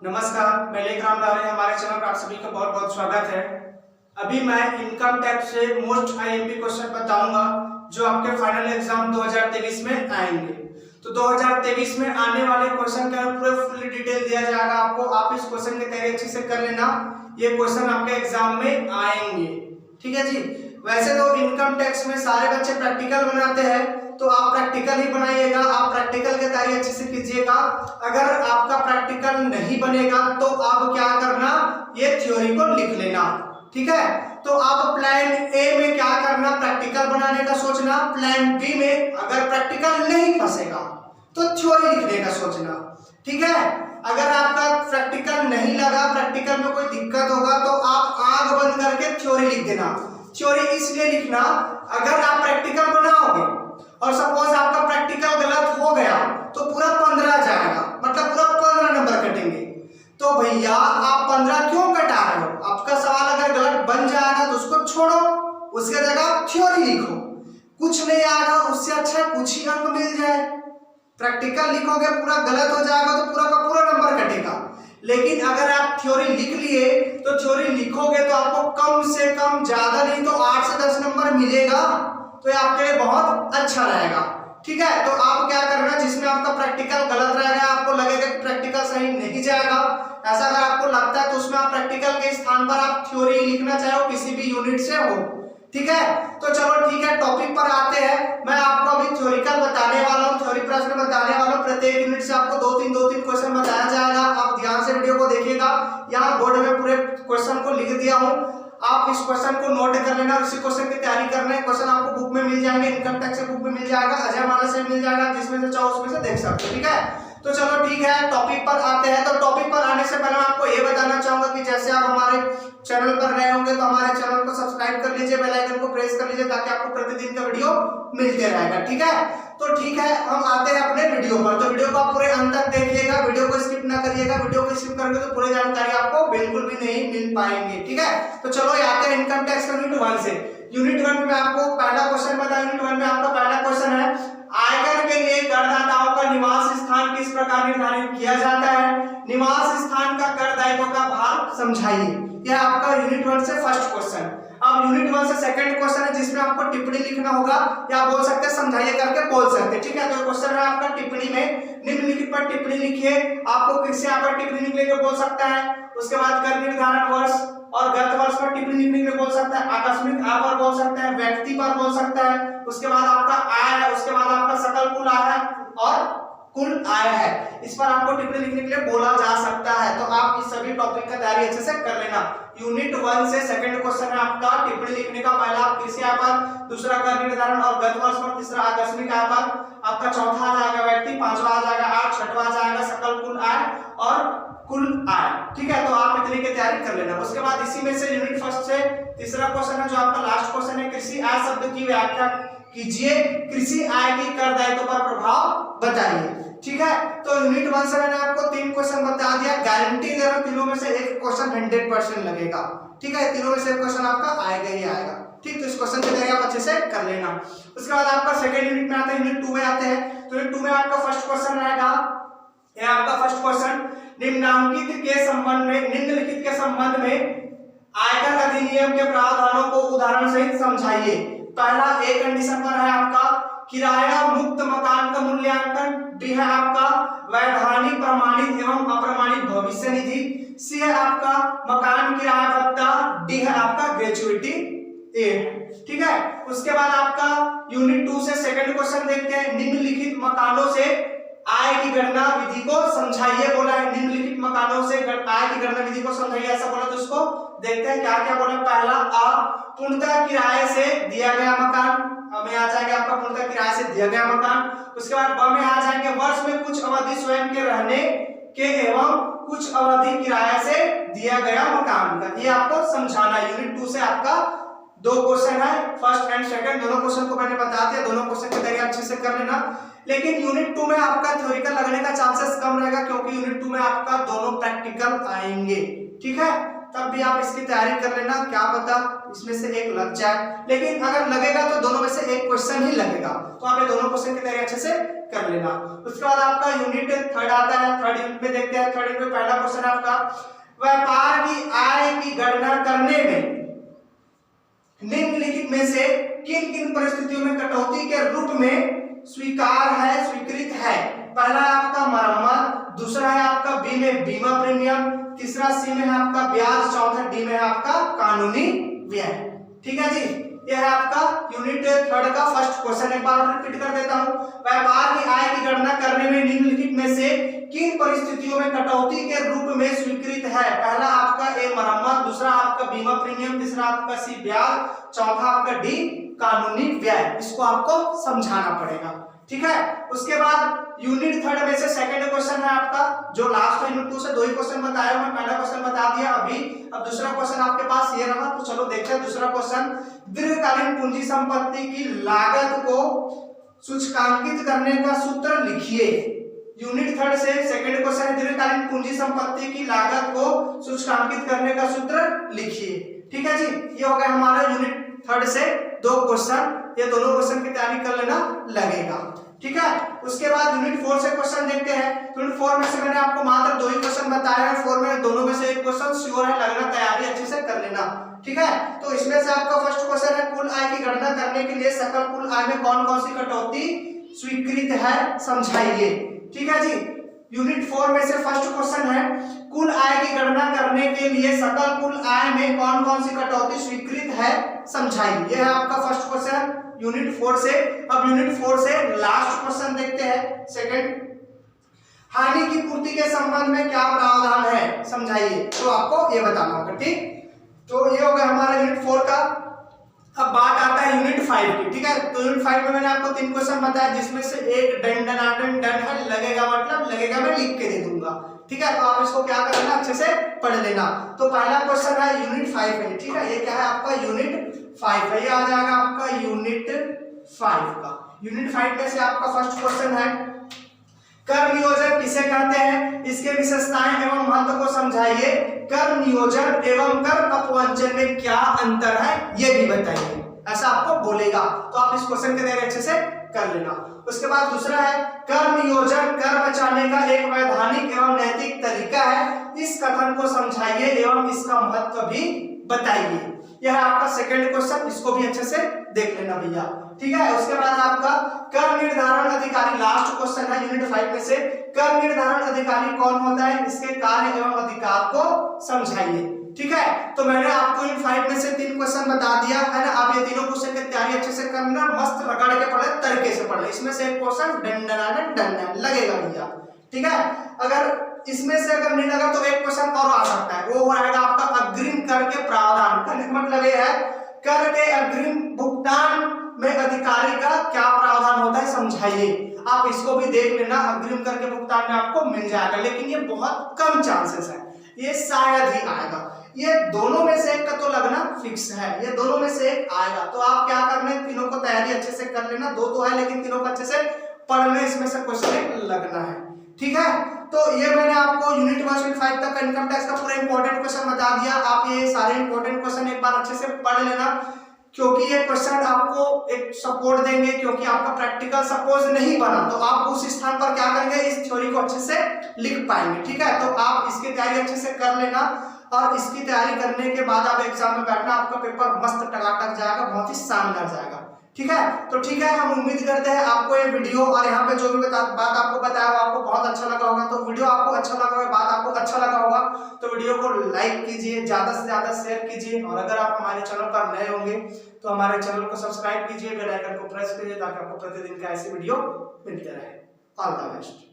नमस्कार, मैं लेख राम लारे। हमारे चैनल पर आप सभी का बहुत बहुत स्वागत है। अभी मैं इनकम टैक्स से मोस्ट आईएमपी क्वेश्चन बताऊंगा जो आपके फाइनल एग्जाम 2023 में आएंगे। तो 2023 में आने वाले क्वेश्चन का पूरा फुल डिटेल दिया जाएगा आपको। आप इस क्वेश्चन की तैयारी अच्छे से कर लेना, ये क्वेश्चन आपके एग्जाम में आएंगे। ठीक है जी। वैसे तो इनकम टैक्स में सारे बच्चे प्रैक्टिकल बनाते हैं, तो आप प्रैक्टिकल ही बनाइएगा। आप प्रैक्टिकल की तैयारी अच्छे से कीजिएगा। अगर आपका प्रैक्टिकल नहीं बनेगा तो आप क्या करना, ये थ्योरी को लिख लेना। ठीक है। तो आप प्लान ए में क्या करना, प्रैक्टिकल बनाने का सोचना। प्लान बी में अगर प्रैक्टिकल नहीं फंसेगा तो थ्योरी लिखने का सोचना। ठीक है। अगर आपका प्रैक्टिकल नहीं लगा, प्रैक्टिकल में कोई दिक्कत होगा तो आप आंख बंद करके थ्योरी लिख देना। थ्योरी इसलिए लिखना, अगर आप प्रैक्टिकल बनाओगे और सपोज आपका प्रैक्टिकल गलत हो गया तो पूरा 15 जाएगा, मतलब पूरा 15 नंबर कटेंगे। तो भैया आप 15 क्यों कटा रहे हो? आपका सवाल अगर गलत बन जाएगा तो उसको छोड़ो, उसके जगह थ्योरी लिखो। कुछ नहीं आएगा उससे अच्छा कुछ ही अंक मिल जाए। प्रैक्टिकल लिखोगे पूरा गलत हो जाएगा तो पूरा का पूरा नंबर कटेगा। लेकिन अगर आप थ्योरी लिख लिए तो थ्योरी लिखोगे तो आपको कम से कम, ज्यादा नहीं तो 8 से 10 नंबर मिलेगा, तो ये आपके लिए बहुत अच्छा रहेगा। ठीक है। तो आप क्या करना, जिसमें आपका प्रैक्टिकल गलत रहेगा, आपको लगेगा कि प्रैक्टिकल सही नहीं जाएगा, ऐसा अगर आपको लगता है तो उसमें आप प्रैक्टिकल के स्थान पर आप थ्योरी लिखना चाहो, किसी भी यूनिट से हो। ठीक है। तो चलो ठीक है, टॉपिक पर आते हैं। मैं आपको अभी थ्योरिकल बताने वाला हूँ, थ्योरी प्रश्न बताने वाला हूँ। प्रत्येक यूनिट से आपको दो तीन क्वेश्चन बताया जाएगा। आप ध्यान से वीडियो को देखिएगा। यहाँ बोर्ड में पूरे क्वेश्चन को लिख दिया हूँ, आप इस क्वेश्चन को नोट कर लेना और इसी क्वेश्चन की तैयारी करना है। क्वेश्चन आपको बुक में मिल जाएंगे, इनकम टैक्स से बुक में मिल जाएगा, अजय माला से मिल जाएगा, जिसमें से चाहो उसमें से देख सकते हो। ठीक है। तो चलो ठीक है, टॉपिक पर आते हैं। तो टॉपिक पर आने से पहले मैं आपको ये बताना चाहूंगा कि जैसे आप हमारे चैनल पर नए होंगे तो हमारे चैनल को सब्सक्राइब कर लीजिए, बेल आइकन को प्रेस कर लीजिए ताकि आपको प्रतिदिन का वीडियो मिलते रहेगा। ठीक है। तो ठीक है, हम आते हैं अपने वीडियो पर। तो वीडियो को आप पूरे अंत तक देखिएगा, वीडियो को स्किप ना करिएगा। वीडियो को स्किप करेंगे तो पूरी जानकारी आपको बिल्कुल भी नहीं मिल पाएंगे। ठीक है। तो चलो आते हैं इनकम टैक्स यूनिट 1 से। यूनिट 1 में आपको पहला क्वेश्चन बताया। यूनिट 1 में आपका पहला क्वेश्चन है, आयकर के लिए करदाताओं का निवास स्थान किस प्रकार निर्धारित किया जाता है? निवास स्थान का कर दायित्व का भार समझाइए। यह आपका यूनिट 1 से फर्स्ट क्वेश्चन। अब यूनिट 1 से सेकंड क्वेश्चन है जिसमें आपको टिप्पणी लिखना होगा, या बोल सकते हैं समझाइए करके बोल सकते हैं। ठीक है। तो क्वेश्चन है आपका टिप्पणी में, निम्नलिखित पर टिप्पणी लिखिए। आपको किससे यहाँ पर टिप्पणी लिखने को बोल सकता है। उसके बाद कर निर्धारण वर्ष और गत वर्ष पर टिप्पणी लिखने के लिए बोल सकता है, आकस्मिक आय पर बोल सकता है, व्यक्ति पर बोल सकता है, उसके बाद आपका आय है, उसके बाद आपका सकल कुल आय है और कुल आय है। इस पर आपको टिप्पणी लिखने के लिए बोला जा सकता है। तो आप इस सभी टॉपिक का तैयारी अच्छे से कर लेना। यूनिट 1 से सेकंड क्वेश्चन है आपका टिप्पणी लिखने का। पहला आप कृषि आय पर, दूसरा कर निर्धारण और गत वर्ष पर, तीसरा आकस्मिक आय पर, आपका चौथा आ जाएगा व्यक्ति, पांचवा आ जाएगा आय, छठवां आ जाएगा सकल कुल आय और कुल आय। ठीक है। तो आप इतनी की तैयारी कर लेना। उसके बाद इसी में से यूनिट 1 से तीसरा क्वेश्चन है जो आपका लास्ट क्वेश्चन है, कृषि आय शब्द की व्याख्या कीजिए, कृषि आय की कर दायित्व पर प्रभाव बताइए। ठीक है। तो यूनिट 1 से मैंने आपको 3 क्वेश्चन बता दिया, गारंटी दे रहा हूं तीनों में से एक क्वेश्चन 100% लगेगा। ठीक है। तीनों में से एक क्वेश्चन आपका आएगा ही आएगा। ठीक। तो इस क्वेश्चन की तैयारी आप अच्छे से कर लेना। उसके बाद आपका सेकंड यूनिट में आता है, यूनिट 2 में आते हैं। तो यूनिट 2 में आपका फर्स्ट क्वेश्चन रहेगा, यह आपका फर्स्ट क्वेश्चन, निम्नलिखित के संबंध में आयकर अधिनियम के प्रावधानों को उदाहरण सहित समझाइए। पहला ए कंडीशन पर है आपका किराया मुक्त मकान का मूल्यांकन, बी है आपका वैधानिक प्रमाणित एवं अप्रमाणित भविष्य निधि, सी है आपका मकान किराया भत्ता, डी है आपका ग्रेच्युइटी ए। ठीक है। उसके बाद आपका यूनिट 2 से सेकंड क्वेश्चन देखते हैं, निम्नलिखित मकानों से आय की गणना विधि को समझाइए बोला है। निम्नलिखित मकानों से आय की गणना विधि को समझाइए ऐसा बोला। तो उसको देखते हैं क्या क्या बोला। पहला आ, पूर्णतः किराए से दिया गया मकान, में आ जाएगा आपका पूर्णतः किराए से दिया गया मकान। उसके बाद ब में आ जाएंगे वर्ष में कुछ अवधि स्वयं के रहने के एवं कुछ अवधि किराए से दिया गया मकान का, ये आपको समझाना। यूनिट 2 से आपका 2 क्वेश्चन है, फर्स्ट एंड सेकंड। दोनों क्वेश्चन को मैंने बता दिया, दोनों क्वेश्चन की तैयारी अच्छे से कर लेना। लेकिन यूनिट 2 में आपका थ्योरिकल लगने का चांसेस कम रहेगा क्योंकि यूनिट 2 में आपका दोनों प्रैक्टिकल आएंगे। ठीक है। तब भी आप इसकी तैयारी कर लेना, क्या पता इसमें से एक लग जाए, लेकिन अगर लगेगा तो दोनों में से एक क्वेश्चन ही लगेगा। तो आप ये दोनों क्वेश्चन की तैयारी अच्छे से कर लेना। उसके बाद आपका यूनिट थर्ड आता है। थर्ड यूनिट में देखते हैं। थर्ड यूनिट में पहला क्वेश्चन है आपका, व्यापार की आय की गणना करने में निम्नलिखित में से किन किन परिस्थितियों में कटौती के रूप में स्वीकार है, स्वीकृत है। पहला है आपका मरम्मत, दूसरा है आपका बी में बीमा प्रीमियम, तीसरा सी में है आपका ब्याज, चौथा डी में है आपका कानूनी व्यय। ठीक है जी, यह है आपका यूनिट थर्ड का फर्स्ट क्वेश्चन। एक बार रिपीट कर देता हूं, व्यापार की आय की गणना करने में निम्नलिखित में से किन परिस्थितियों में कटौती के रूप में स्वीकृत है। पहला आपका ए मरम्मत, दूसरा आपका बीमा प्रीमियम, तीसरा आपका सी ब्याज, चौथा आपका डी कानूनी व्यय। इसको आपको समझाना पड़ेगा। ठीक है, उसके बाद यूनिट थर्ड में से सेकंड क्वेश्चन है आपका, जो लास्ट यूनिट 2 से दो ही क्वेश्चन बताया हूं। पहला क्वेश्चन बता दिया अभी, अब दूसरा क्वेश्चन आपके पास ये रहा। तो चलो देखते हैं दूसरा क्वेश्चन। दीर्घकालीन पूंजी संपत्ति की लागत को सूचकांकित करने का सूत्र लिखिए। यूनिट थर्ड से सेकंड क्वेश्चन है, दीर्घकालीन पूंजी संपत्ति की लागत को सूचकांकित करने का सूत्र लिखिए। ठीक है जी, ये हो गया हमारा यूनिट थर्ड से दो क्वेश्चन। ये दोनों क्वेश्चन की तैयारी कर लेना लगेगा। ठीक है, उसके बाद यूनिट 4 से क्वेश्चन देखते हैं। यूनिट 4 में से मैंने आपको मात्र दो ही क्वेश्चन बताया है। 4 में दोनों में से एक क्वेश्चन श्योर है लगना, तैयारी अच्छे से कर लेना। ठीक है, तो इसमें से आपका फर्स्ट क्वेश्चन है, कुल आय की गणना करने के लिए सकल कुल आय में कौन कौन सी कटौती स्वीकृत है, समझाइए। ठीक है जी, यूनिट 4 में से फर्स्ट क्वेश्चन है, कुल आय की गणना करने के लिए सकल कुल आय में कौन कौन सी कटौती स्वीकृत है, समझाइए। यह है आपका फर्स्ट क्वेश्चन यूनिट 4 से। अब यूनिट 4 से लास्ट क्वेश्चन देखते हैं, सेकंड। हानि की पूर्ति के संबंध में क्या प्रावधान है, समझाइए। तो आपको ये बताना होगा। ठीक, तो ये हो गया हमारा यूनिट 4 का। अब बात आता है यूनिट 5 की। ठीक है, तो यूनिट 5 में मैंने आपको 3 क्वेश्चन बताया, जिसमें से एक डन है, लगेगा मतलब लगेगा मैं लिख के दे दूंगा। ठीक है, तो आप इसको क्या करना, अच्छे से पढ़ लेना। तो पहला क्वेश्चन है यूनिट 5 में। ठीक है, ये क्या है आपका यूनिट 5 है, ये आ जाएगा आपका यूनिट 5 का। यूनिट 5 में से आपका फर्स्ट क्वेश्चन है, कर नियोजन किसे कहते हैं, इसके विशेषताएं एवं महत्व को समझाइए। कर नियोजन एवं कर अपवंचन में क्या अंतर है, ये भी बताइए। ऐसा आपको बोलेगा, तो आप इस क्वेश्चन के तैयारी अच्छे से कर लेना। उसके बाद दूसरा है, कर नियोजन कर बचाने का एक वैधानिक एवं नैतिक तरीका है, इस कथन को समझाइए एवं इसका महत्व भी बताइए। यह है आपका सेकंड क्वेश्चन, इसको भी अच्छे से देख लेना भैया। ठीक है, उसके बाद आपका कर निर्धारण अधिकारी, लास्ट क्वेश्चन है यूनिट 5 में से, कर निर्धारण अधिकारी कौन होता है, इसके कार्य एवं अधिकार को समझाइए। ठीक है, तो मैंने आपको यूनिट 5 में से 3 क्वेश्चन बता दिया है ना। आप ये तीनों क्वेश्चन की तैयारी अच्छे से करना, मस्त रगड़ के पढ़े, तरीके से पढ़े। इसमें से एक क्वेश्चन डन लगेगा भैया। ठीक है, अगर इसमें से अगर नहीं लगा तो एक क्वेश्चन और आ सकता है, वो आएगा आपका अग्रिम कर के प्रावधान। कहने का मतलब ये है, कर के अग्रिम भुगतान में अधिकारी का क्या प्रावधान होता है, समझाइए। आप इसको भी देख लेना, अग्रिम कर के भुगतान में आपको मिल जाएगा, लेकिन ये बहुत कम चांसेस है, ये शायद ही आएगा। ये दोनों में से एक का तो लगना फिक्स है, ये दोनों में से एक आएगा। तो आप क्या करना है, तीनों को तैयारी अच्छे से कर लेना। दो तो है, लेकिन तीनों को अच्छे से पढ़ना, इसमें से क्वेश्चन लगना है। ठीक है, तो ये मैंने आपको यूनिट 1 से 5 तक का इनकम टैक्स का पूरा इंपॉर्टेंट क्वेश्चन बता दिया। आप ये सारे इंपॉर्टेंट क्वेश्चन एक बार अच्छे से पढ़ लेना, क्योंकि ये क्वेश्चन आपको एक सपोर्ट देंगे। क्योंकि आपका प्रैक्टिकल सपोज नहीं बना तो आप उस स्थान पर क्या करेंगे, इस थ्योरी को अच्छे से लिख पाएंगे। ठीक है, तो आप इसकी तैयारी अच्छे से कर लेना, और इसकी तैयारी करने के बाद आप एग्जाम में बैठना, आपका पेपर मस्त टकाटक जाएगा, बहुत ही शानदार जाएगा। ठीक है, तो ठीक है, हम उम्मीद करते हैं आपको ये वीडियो और यहाँ पे जो भी बात आपको बताया वो आपको बहुत अच्छा लगा होगा। तो वीडियो आपको अच्छा लगा होगा, बात आपको अच्छा लगा होगा, तो वीडियो को लाइक कीजिए, ज्यादा से ज्यादा शेयर कीजिए, और अगर आप हमारे चैनल पर नए होंगे तो हमारे चैनल को सब्सक्राइब कीजिए, बेल आइकन को प्रेस कीजिए, ताकि आपको प्रतिदिन का ऐसी वीडियो मिलते रहे। All the best.